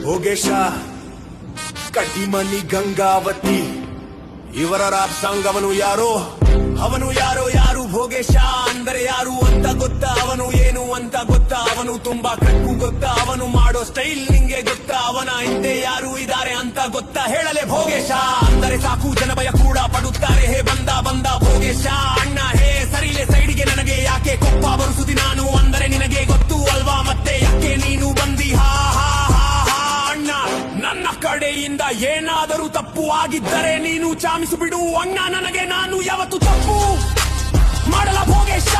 ಭೋಗೇಶ ಕಟ್ಟಿಮನಿ ಗಂಗಾವತಿ ಇವರ rap song ಅವನು ಯಾರು ಯಾರು ಭೋಗೇಶ ಅಂದರೆ ಯಾರು ಅಂತ ಗೊತ್ತಾ, ಅವನು ಏನು ಅಂತ ಗೊತ್ತಾ, ಅವನು ತುಂಬಾ ಕಟ್ಟು ಗೊತ್ತಾ, ಅವನು ಮಾಡೋ ಸ್ಟೈಲ್ ನಿಂಗೆ ಗೊತ್ತಾ, ಅವನ ಹಿಂದೆ ಯಾರು ಇದ್ದಾರೆ ಅಂತ ಗೊತ್ತಾ, ಹೇಳಲೆ ಭೋಗೇಶ ಅಂದರೆ ಸಾಕು ಜನ ಭಯ ಕೂಡ ಪಡುತ್ತಾರೆ, ಹೇ ಬಂದ ಭೋಗೇಶ ಅಣ್ಣ ಹೇ ಸರಿಲೆ ಸೈಡಿಗೆ ನನಗೆ ಯಾಕೆ ಕೊಪ್ಪ ಬರುಸುದಿ ನಾನು ಅಂದರೆ ನಿನಗೆ ಗೊತ್ತು ಅಲ್ವಾ ಮತ್ತೆ ಯಾಕೆ ನೀನು ಬಂದಿ ಹಾ ಹಾ ಹಾ ಹಾ ಅಣ್ಣ, ನನ್ನ ಕಡೆಯಿಂದ ಏನಾದರೂ ತಪ್ಪು ಆಗಿದ್ದರೆ ನೀನು ಚಾಮಿಸು ಬಿಡು ಅಣ್ಣ, ನನಗೆ ನಾನು ಯಾವತ್ತು ತಪ್ಪು ಮಾಡಲ ಭೋಗೇಶ.